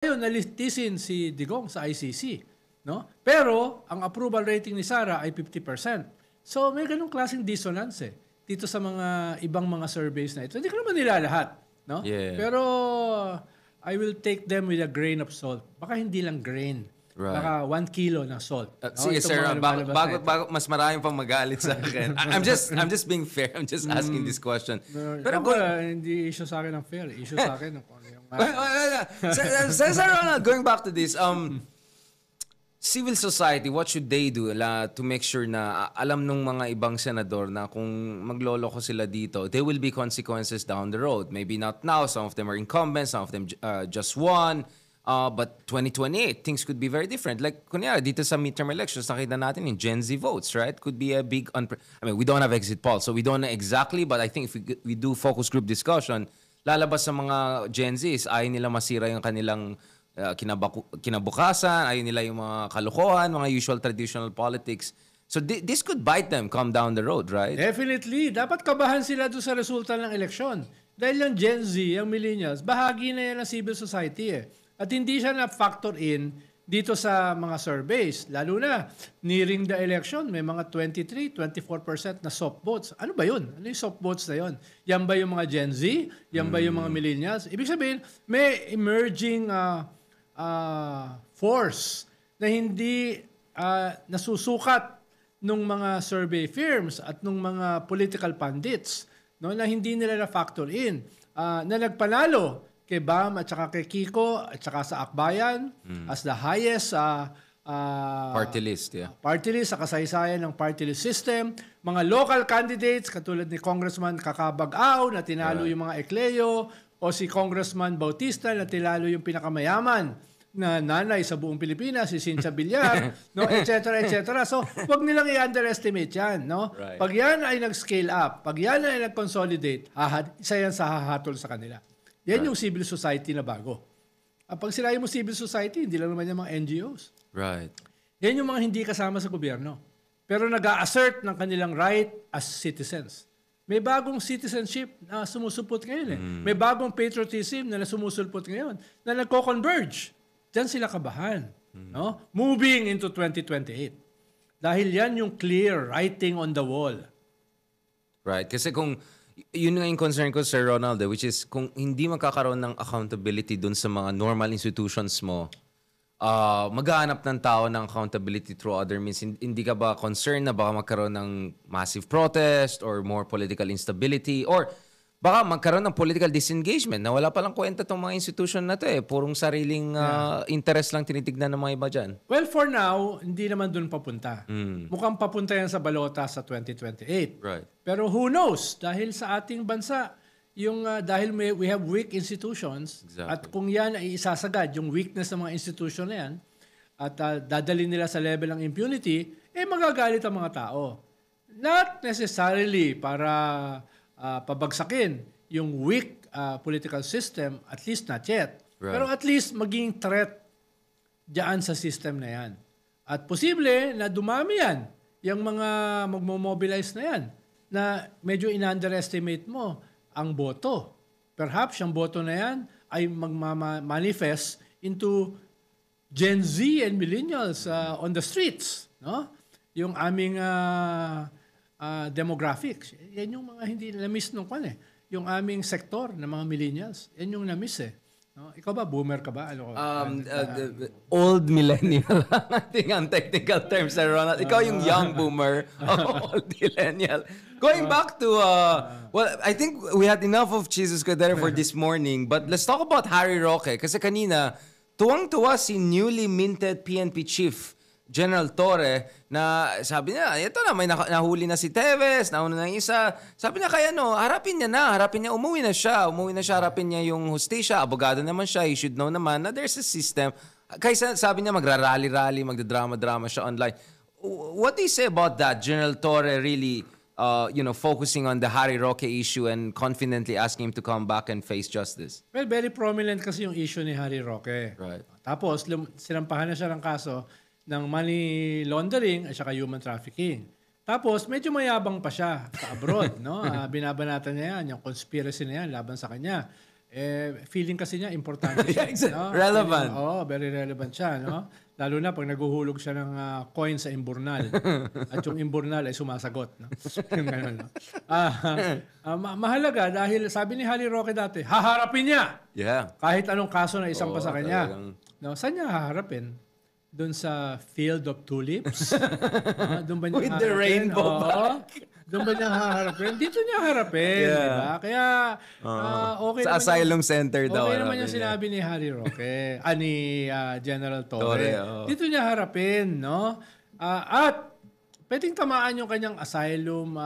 Ayun, nalistisin si Digong sa ICC. No? Pero, ang approval rating ni Sara ay 50%. So, may ganung klaseng dissonance dito sa mga ibang mga surveys na ito. Hindi ko naman nila lahat. No? Yeah. Pero, I will take them with a grain of salt. Baka hindi lang grain. Right. Baka 1 kilo ng salt. Sige, sir, bago mas maraming pang magalit sa akin. I'm just being fair. I'm just asking this question. Pero hindi issue sa akin ng fair. Issue sa akin ng Sir Ronald, going back to this, civil society, what should they do to make sure na alam nung mga ibang senador na kung magloloko sila dito, there will be consequences down the road. Maybe not now. Some of them are incumbents. Some of them just won. But 2028, things could be very different. Like, kunyari, dito sa midterm elections, nakita natin yung Gen Z votes, right? Could be a big... we don't have exit polls, so we don't know exactly, but I think if we do focus group discussion, lalabas sa mga Gen Zs, ayaw nila masira yung kanilang kinabukasan, ayaw nila yung mga kalokohan, mga usual traditional politics. So this could bite them come down the road, right? Definitely. Dapat kabahan sila doon sa resulta ng eleksyon. Dahil yung Gen Z, yung millennials, bahagi na yan ng civil society At hindi siya na-factor in dito sa mga surveys. Lalo na, nearing the election, may mga 23-24% na soft votes. Ano ba yun? Ano yung soft votes na yun? Yan ba yung mga Gen Z? Yan ba yung mga millennials? Ibig sabihin, may emerging force na hindi nasusukat ng mga survey firms at ng mga political pundits, no, na hindi nila na-factor in. Na nagpanalo kay Bam at saka kay Kiko at saka sa Akbayan as the highest party list, party list sa kasaysayan ng party list system. Mga local candidates katulad ni Congressman Kakabag-Aw na tinalo yung mga Ecleo o si Congressman Bautista na tinalo yung pinakamayaman na nanay sa buong Pilipinas, si Cynthia Villar, no, etc. So, wag nilang i-underestimate yan, no? Right. Pag yan ay nag-scale up, pag yan ay nag-consolidate, isa yan sa hahatol sa kanila. Yan yung civil society na bago. Pag sinabi mo civil society, hindi lang naman yung mga NGOs. Right. Yan yung mga hindi kasama sa gobyerno. Pero nag-a-assert ng kanilang right as citizens. May bagong citizenship na sumusupot ngayon. May bagong patriotism na sumusulpot ngayon. Na nagko-converge. Diyan sila kabahan. No? Moving into 2028. Dahil yan yung clear writing on the wall. Right. Kasi kung yun nga yung concern ko, Sir Ronald, which is kung hindi magkakaroon ng accountability dun sa mga normal institutions mo, maghahanap ng tao ng accountability through other means. Hindi ka ba concerned na baka magkaroon ng massive protest or more political instability or baka magkaroon ng political disengagement na wala palang kwenta itong mga institution na ito purong sariling interest lang tinitignan ng mga iba dyan? Well, for now, hindi naman dun papunta. Mukhang papunta yan sa balota sa 2028. Right. Pero who knows? Dahil sa ating bansa, dahil we have weak institutions, exactly. At kung yan ay isasagad, yung weakness ng mga institution na yan, at dadalhin nila sa level ng impunity, magagalit ang mga tao. Not necessarily para pabagsakin yung weak political system, at least not yet. Right. Pero at least maging threat diyan sa system na yan. At posible na dumami yan, yung mga magmo-mobilize na yan, na medyo in-underestimate mo ang boto. Perhaps yung boto na yan ay magma-manifest into Gen Z and millennials on the streets. No? Yung aming demographics. Yan yung mga hindi na-miss nung yung aming sektor ng mga millennials. Yan yung na-miss No? Ikaw ba? Boomer ka ba? Ano, old millennial. I think ang technical term, Sir Ronald. Ikaw yung young boomer. Old millennial. Going back to, well, I think we had enough of Jesus Cordero for this morning. But let's talk about Harry Roque. Kasi kanina, tuwang-tuwa si newly minted PNP chief, General Torre, na sabi niya, ito na, may nahuli na si Teves, nauna na isa. Sabi niya, kaya harapin niya, umuwi na siya, harapin niya yung hustisya, abogado naman siya, he should know naman na there's a system. Kaysa sabi niya, magrarally-rally, magdadrama-drama siya online. What do you say about that, General Torre really, focusing on the Harry Roque issue and confidently asking him to come back and face justice? Well, very prominent kasi yung issue ni Harry Roque. Right. Tapos, sinampahan na siya ng kaso ng money laundering at saka human trafficking. Tapos, medyo mayabang pa siya sa abroad. No? Binabanatan niya yan, yung conspiracy na yan laban sa kanya. feeling kasi niya importante siya. Exactly. No? Relevant. Very relevant siya. No? Lalo na pag naguhulog siya ng coin sa imburnal. At yung imburnal ay sumasagot. No? Yung ganun, no? Mahalaga dahil sabi ni Harry Roque dati, haharapin niya! Yeah. Kahit anong kaso na isang pa sa kanya. talagang- No, saan niya haharapin? Doon sa Field of Tulips? Doon ba niya With the haharapin? rainbow Oo. Doon ba niya haharapin? Dito niya harapin, Yeah. di ba? Kaya okay Sa naman asylum center daw. okay naman harapin yung niya. sinabi ni Harry Roque, ni General Torre, Torre. oo. Dito niya harapin, no? At pwedeng tamaan yung kanyang asylum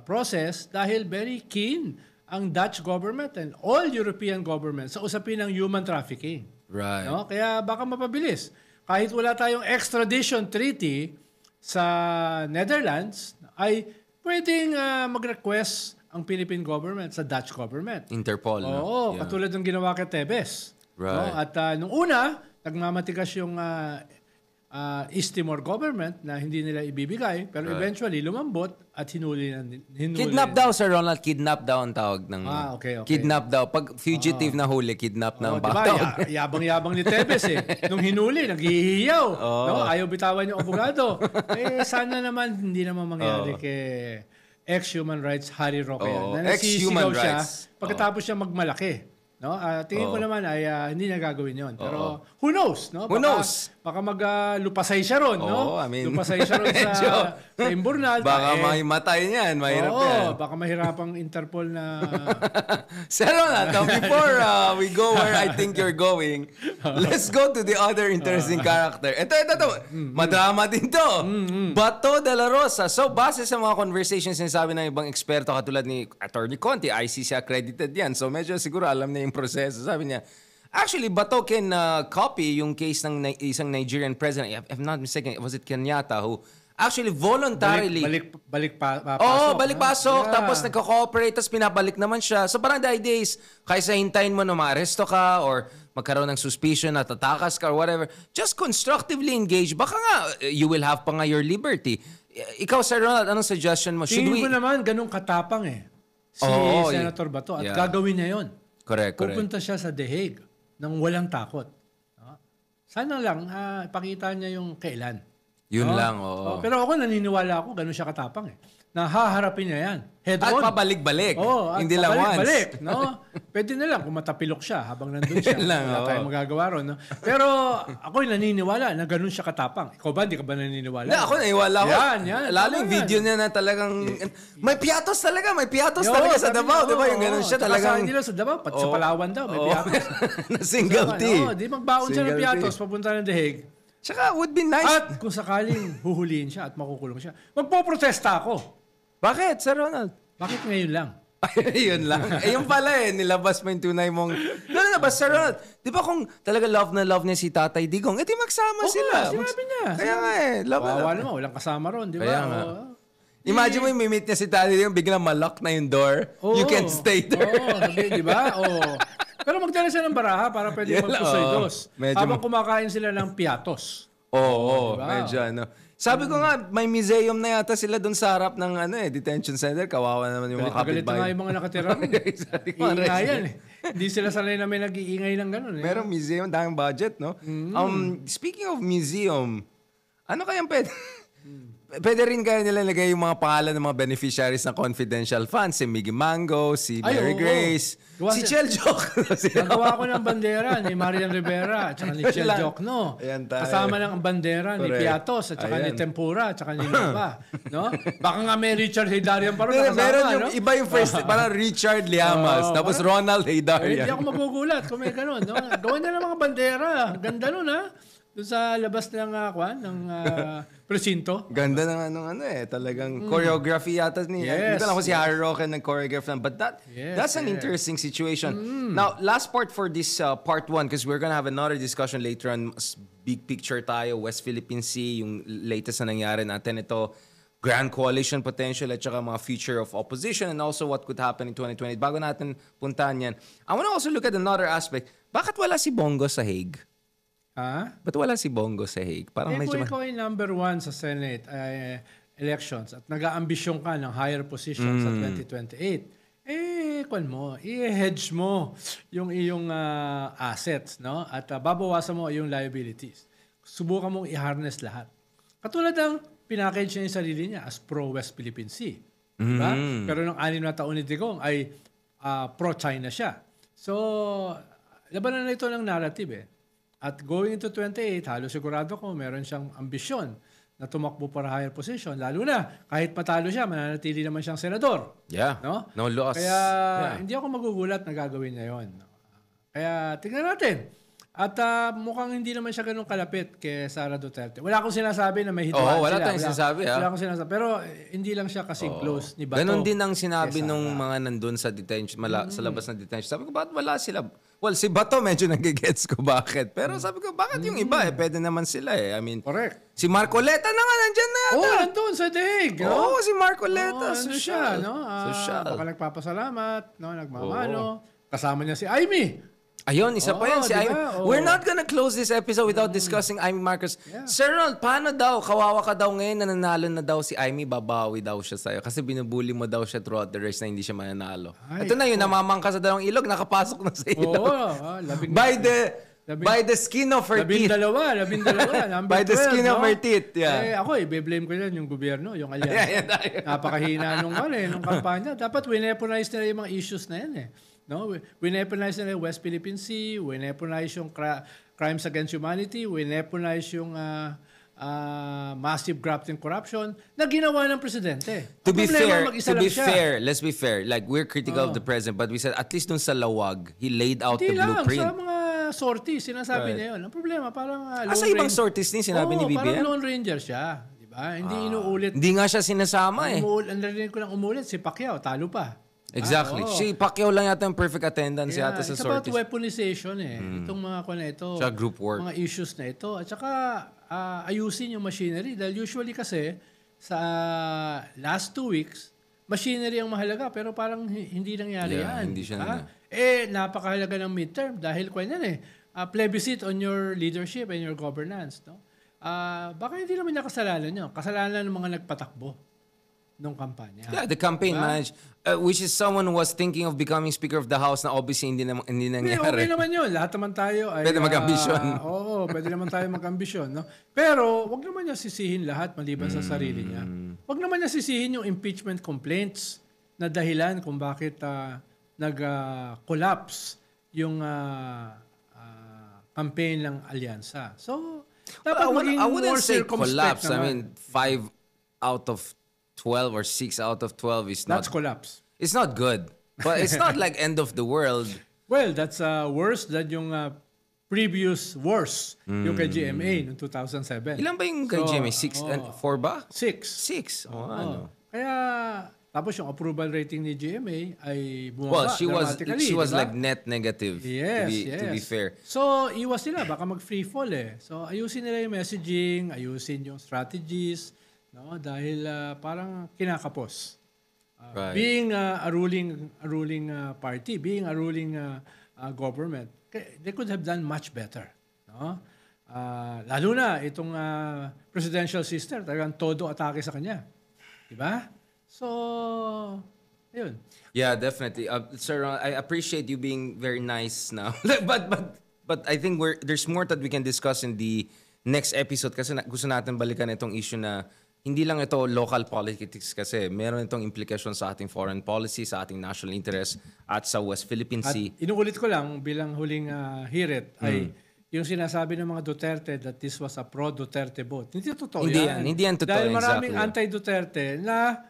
process dahil very keen ang Dutch government and all European governments sa usapin ng human trafficking. Right. No? Kaya baka mapabilis. Kahit wala tayong extradition treaty sa Netherlands, ay pwedeng mag-request ang Philippine government sa Dutch government. Interpol. no? Oo, Yeah. katulad ng ginawa kay Tebes. Right. No? At nung una, nagmamatigas yung East Timor government na hindi nila ibibigay, pero eventually lumambot at hinuli. Kidnap daw, Sir Ronald. Kidnap daw ang tawag ng... Okay. Kidnap daw. Pag fugitive na huli, kidnap na ang Diba? tawag. Yabang-yabang ni Tebes eh. Nung hinuli, naghihiyaw. No? Ayaw bitawan yung abogado. Sana naman, hindi naman mangyari kay ex-human rights Harry Roque. Oo. Na nasisigaw Ex-human siya rights. pagkatapos siya magmalaki. No? Tingin ko naman ay hindi niya gagawin yon. Pero who knows? No? Who knows? Baka lupasay siya ron. No? Oo, I mean, lupasay siya ron sa Imburnal. Baka may matay niyan. Mahirap yan. baka mahirapang Interpol na... Sir Ronald, now before we go where I think you're going, let's go to the other interesting character. Ito. Madrama din to. Bato de la Rosa. So, base sa mga conversations na sabi ng ibang eksperto katulad ni Attorney Conti, ICC accredited yan. So, medyo siguro alam na yung proseso. Sabi niya, actually, Bato can copy yung case ng isang Nigerian president. If I'm not mistaken, was it Kenyatta who actually voluntarily... balik pasok. Yeah. Tapos nagko-cooperate, tapos pinabalik naman siya. So parang the idea is, kaysa hintayin mo na maaresto ka or magkaroon ng suspicion na tatakas ka or whatever, just constructively engage. Baka nga, you will have pa nga your liberty. Ikaw, Sir Ronald, anong suggestion mo? Tingin ko naman, ganun katapang si Senator Bato. At gagawin niya yon. Correct. Pupunta siya sa The Hague nang walang takot. Sana lang, pakita niya yung kailan. Yun lang, oo. Pero ako naniniwala ako, ganun siya katapang na haharapin niya yan. Head At on. pabalik-balik. At Hindi lang once. pabalik, no? Pwede na lang kung matapilok siya habang nandun siya. Yan lang, Wala tayong magagawa ron. No? Pero ako'y naniniwala na ganun siya katapang. Ikaw ba, hindi ka ba naniniwala? Hindi, ako naiwala ko. Yan. Lalo yung video niya na talagang... May piatos talaga. May piatos talaga sa Davao. Di ba? Yung ganun siya talagang... Hindi lang sa Davao, pati sa Palawan daw. May piatos. na single T. Di magbaon siya ng piatos papunta ng The Hague. Tsaka would be nice. At kung sakaling huhulihin siya at makukulong siya, magpoprotesta ako. Bakit, Sir Ronald? Bakit ngayon lang? Yun lang. Yung pala nilabas mo yung tunay mong... No, but Sir Ronald, di ba kung talaga love na love niya si Tatay Digong, edi magsama sila. Sinabi niya. Kaya nga love na Wawa love. naman, walang kasama ron, di ba? Kaya nga. Imagine mo yung meet niya si Tatay Digong, biglang malock na yung door. You can't stay there. Di ba? Pero magdala sila ng baraha para pwede magpusoy-dos. Habang kumakain sila ng piatos. Oo, diba? medyo Sabi ko nga, may museum na yata sila doon sa harap ng detention center. Kawawa naman yung mga Galit na nga kapitbahay. yung mga nakatira. Iingayan Hindi sila sanay na may nag-iingay ng gano'n. Merong museum, daming budget, no? Speaking of museum, ano kayang pwede... Pwede rin kaya nila lagay yung mga pangalan ng mga beneficiaries ng confidential funds. Si Miggy Mango, si Mary Grace, si Chel Joc. Nagawa ko ng bandera ni Marian Rivera at saka ni Chel Joc, no? Kasama lang ang bandera ni Piatos at saka ni Tempura at saka ni Lapa. No? Baka nga may Richard Haydarian pa rin. Meron yung iba yung first, parang Richard Llamas, tapos Ronald Haydarian. Hindi ako magugulat kung may ganun. No? Gawin nila mga bandera. Ganda nun, ha? Doon sa labas ng presinto. Ganda ng talagang choreography yata ni. Hindi ko lang kung si Harry Roque nag-choreograph lang. But that's an interesting situation. Now, last part for this part 1, because we're gonna have another discussion later on. Big picture tayo, West Philippine Sea, yung latest na nangyari natin ito. Grand coalition potential at saka mga future of opposition and also what could happen in 2020. Bago natin puntahan yan, I wanna also look at another aspect. Bakit wala si Bongo sa Hague? Ba't wala si Bongo sa Hague? Parang medyo... Kung ikaw ay number 1 sa Senate elections at nag-aambisyon ka ng higher position sa 2028, i-hedge mo yung iyong assets, no? At babawasan mo yung liabilities. Subukan mong i-harness lahat. Katulad ng pinackage niya yung sarili niya as pro-West Philippine Sea. Diba? Pero nung 6 na taon ni Digong ay pro-China siya. So, labanan na ito ng narrative eh. At going into 28, halos sigurado ko meron siyang ambisyon na tumakbo para higher position. Lalo na, kahit matalo siya, mananatili naman siyang senador. Yeah. No? No loss. Kaya hindi ako magugulat na gagawin niya yun. Kaya tingnan natin. At mukhang hindi naman siya ganun kalapit kay Sara Duterte. Wala akong sinasabi na may hidwaan wala sila. tayong sinasabi. Wala akong sinasabi. Pero hindi lang siya kasing close ni Bato. Ganon din ang sinabi nung mga nandun sa detention, sa labas ng detention. Sabi ko, bakit wala sila? Well, si Bato medyo nagigets ko bakit. Pero sabi ko, bakit yung iba pwede naman sila I mean, correct. Si Marcoleta na nga, nandyan na yata. Nandun sa daig. No? Si Marcoleta. Social. No? Social. Baka nagpapasalamat, no? Nagmamano. Kasama niya si Amy. Ayun, isa pa yan si Amy. We're not gonna close this episode without discussing Amy Marcos. Yeah. Sir Ronald, paano daw? Kawawa ka daw ngayon na nanalo na daw si Amy, babawi daw siya sa'yo. Kasi binubuli mo daw siya throughout the race na hindi siya mananalo. Ito na yun, namamangka sa dalawang ilog, nakapasok na sa ilog. By the skin of her teeth. Labindalawa. By the skin of her teeth, yeah. Ako, i-blame ko yan yung gobyerno, yung alyansa. Napakahina nung kampanya. Dapat wineponize nila yung mga issues na yan No, wineponize nila yung West Philippine Sea, wineponize yung crimes against humanity, wineponize yung massive graft and corruption na ginawa ng presidente. To be fair, let's be fair. Like, we're critical of the president, but we said at least dun sa lawag, he laid out the blueprint. Sa mga sorties, sinasabi niya yun. Ang problema, parang sa ibang sorties din, sinabi ni BBM? Parang Lone Ranger siya. Diba? Hindi inuulit. Hindi nga siya sinasama Ang narinig ko lang umulit, si Pacquiao, talo pa. Exactly. Si Pacquiao lang yata yung perfect attendance yata sa sorties. It's about weaponization Itong mga na ito. Sa group work. Mga issues na ito. At saka ayusin yung machinery. Dahil usually kasi sa last 2 weeks, machinery ang mahalaga pero parang hindi nangyari yan. Hindi siya napakahalaga ng midterm dahil plebiscite on your leadership and your governance. No? Baka hindi naman niya kasalanan nyo. Kasalanan ng mga nagpatakbo nung kampanya. Yeah, the campaign manager, which is someone who was thinking of becoming Speaker of the House na obviously hindi nangyari. Okay naman yun. Lahat naman tayo ay... Pwede mag-ambisyon. Pwede naman tayo mag-ambisyon. No? Pero wag naman niya sisihin lahat maliban sa sarili niya. Wag naman niya sisihin yung impeachment complaints na dahilan kung bakit nag-collapse yung campaign ng alyansa. So, dapat maging more circumspect naman. I mean, 5 out of 12 or 6 out of 12 is not... That's collapse. It's not good. But it's not like end of the world. Well, that's worse than yung previous worse. Yung kay GMA noong 2007. Ilan ba yung kay GMA? 4 ba? 6. Kaya, tapos yung approval rating ni GMA ay bumaba Well, dramatically. she was like net negative, to be fair. So, iwas nila. Baka mag-free fall So, ayusin nila yung messaging, ayusin yung strategies, no, dahil parang kinakapos. Being a ruling party, being a ruling government, they could have done much better. No? Lalo na itong presidential sister, talagang todo atake sa kanya. Diba? So, ayun. Yeah, definitely. Sir, I appreciate you being very nice now. but I think there's more that we can discuss in the next episode kasi gusto natin balikan itong issue na hindi lang ito local politics kasi meron itong implication sa ating foreign policy, sa ating national interest at sa West Philippine Sea. At inuulit ko lang bilang huling hirit ay yung sinasabi ng mga Duterte that this was a pro-Duterte vote. Hindi totoo yan. Hindi yan totoo. Dahil maraming anti-Duterte na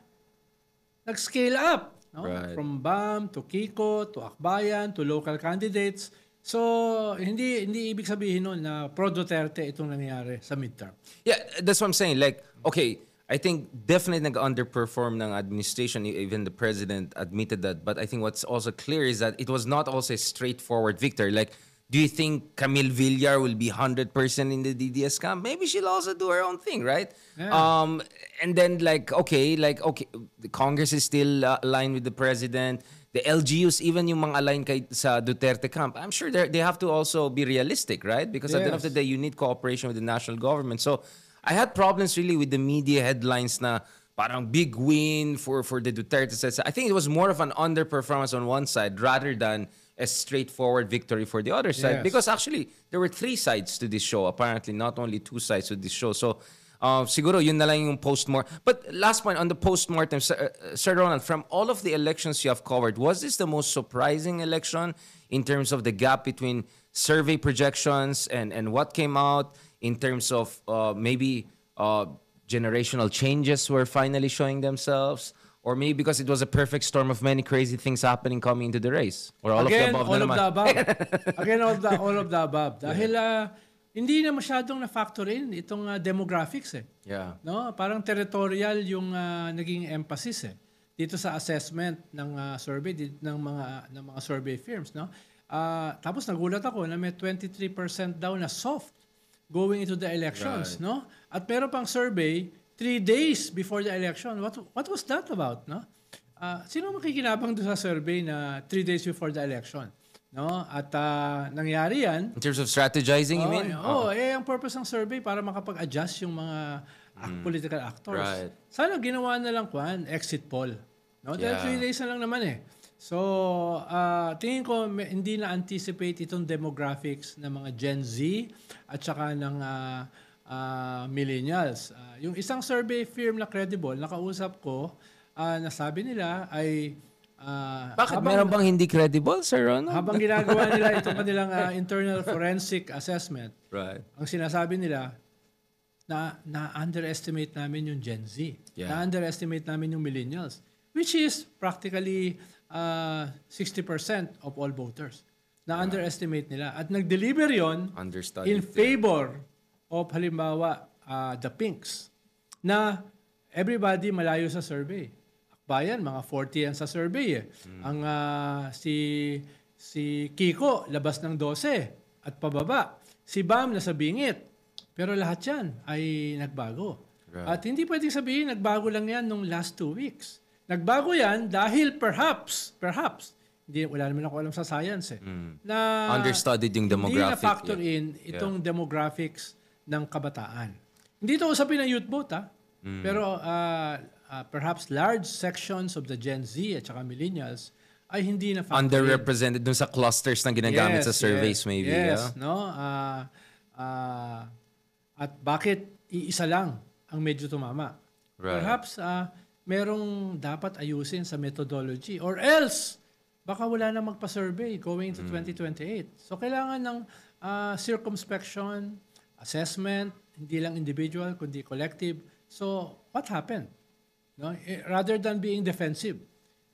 nag-scale up. No? Right. From BAM to Kiko to Akbayan to local candidates. So, hindi ibig sabihin nun na pro-Duterte itong nangyari sa midterm. Yeah, that's what I'm saying. Like, okay, I think definitely nag-underperform ng administration. Even the president admitted that. But I think what's also clear is that it was not also a straightforward victory. Like, do you think Camille Villar will be 100% in the DDS camp? Maybe she'll also do her own thing, right? Yeah. And then, okay, the Congress is still aligned with the president. The LGUs, even yung mga aligned sa Duterte camp, I'm sure they have to also be realistic, right? Because at the end of the day, you need cooperation with the national government. So, I had problems really with the media headlines na parang big win for the Duterte. I think it was more of an underperformance on one side rather than a straightforward victory for the other side. Yes. Because actually, there were 3 sides to this show. Apparently, not only 2 sides to this show. So, siguro yun na lang yung postmortem. But last point on the postmortem, Sir Ronald, from all of the elections you have covered, was this the most surprising election in terms of the gap between survey projections and what came out in terms of maybe generational changes were finally showing themselves? Or maybe because it was a perfect storm of many crazy things happening coming into the race? Or all Again, of the above? all na of naman? the above. Again, all of the above. Dahil hindi na masyadong na-factor in itong demographics eh. Yeah. No? Parang territorial yung naging emphasis eh. Dito sa assessment ng survey ng mga survey firms, no? Tapos nagulat ako na may 23% daw na soft going into the elections, Right. no? At meron pang survey 3 days before the election. What was that about, no? Sino makikinabang doon sa survey na 3 days before the election, no? At nangyari yan. In terms of strategizing, you mean? Ang purpose ng survey para makapag-adjust yung mga political actors. Right. Sana ginawa na lang exit poll. No? Dahil 3 days na lang naman eh. So, tingin ko hindi na-anticipate itong demographics ng mga Gen Z at saka ng millennials. Yung isang survey firm na credible, nakausap ko, nasabi nila ay Bakit? Meron bang hindi credible, Sir Ronald? habang ginagawa nila itong kanilang internal forensic assessment, Right. ang sinasabi nila, na-underestimate namin yung Gen Z. Yeah. Na-underestimate namin yung millennials. Which is practically 60% of all voters. Na-underestimate nila. At nag-deliver yon Understudied. in favor of halimbawa the pinks na everybody malayo sa survey. Bayan, mga 40 yan sa survey eh. Ang si Kiko, labas ng 12 at pababa. Si Bam, nasa bingit. Pero lahat yan ay nagbago. Right. At hindi pwedeng sabihin, nagbago lang yan nung last 2 weeks. Nagbago yan dahil perhaps, hindi, wala naman ako alam sa science eh, na Understudied yung demographic. hindi na-factor in itong demographics ng kabataan. Hindi ito usapin ng youth vote, pero perhaps large sections of the Gen Z at saka millennials ay hindi na factor Underrepresented dun sa clusters na ginagamit sa surveys maybe. Yes, Yeah? no? At bakit iisa lang ang medyo tumama? Right. Perhaps merong dapat ayusin sa methodology or else baka wala na magpa-survey going into 2028. So kailangan ng circumspection, assessment, hindi lang individual kundi collective. So what happened? No? Rather than being defensive,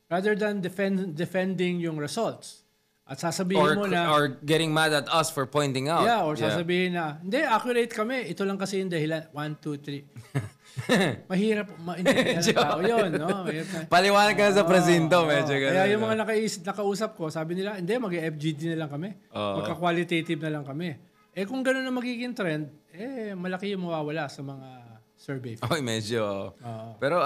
rather than defending yung results. At sasabihin mo na or getting mad at us for pointing out. yeah, or sasabihin na hindi, accurate kami. Ito lang kasi yung dahilan. 1, 2, 3. Mahirap maintindihan ng tao yun, no? Paliwanag ka na sa presinto, medyo ganun. Kaya yung mga nakausap ko, sabi nila, hindi, mag-FGD na lang kami. Magka-qualitative na lang kami. Eh kung gano'n na magiging trend, malaki yung mawawala sa mga survey. Okay, medyo. Pero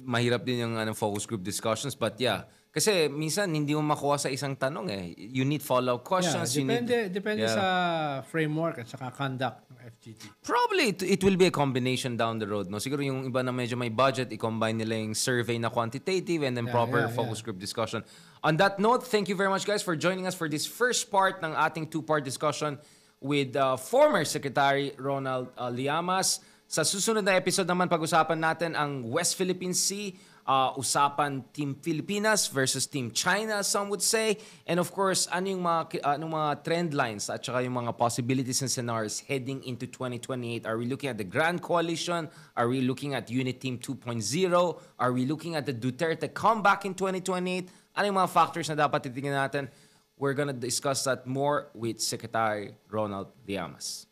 mahirap din yung focus group discussions. But yeah, kasi minsan hindi mo makuha sa isang tanong eh. You need follow-up questions. Depende sa framework at saka conduct ng FGD. Probably it will be a combination down the road. No? Siguro yung iba na medyo may budget, i-combine nila yung survey na quantitative and then proper focus group discussion. On that note, thank you very much guys for joining us for this first part ng ating 2-part discussion with former Secretary Ronald Llamas. Sa susunod na episode naman, pag-usapan natin ang West Philippine Sea, usapan Team Pilipinas versus Team China, some would say. And of course, anong mga trend lines at saka yung mga possibilities and scenarios heading into 2028? Are we looking at the Grand Coalition? Are we looking at Unit Team 2.0? Are we looking at the Duterte comeback in 2028? Ano yung mga factors na dapat titingnan natin? We're gonna discuss that more with Secretary Ronald Llamas.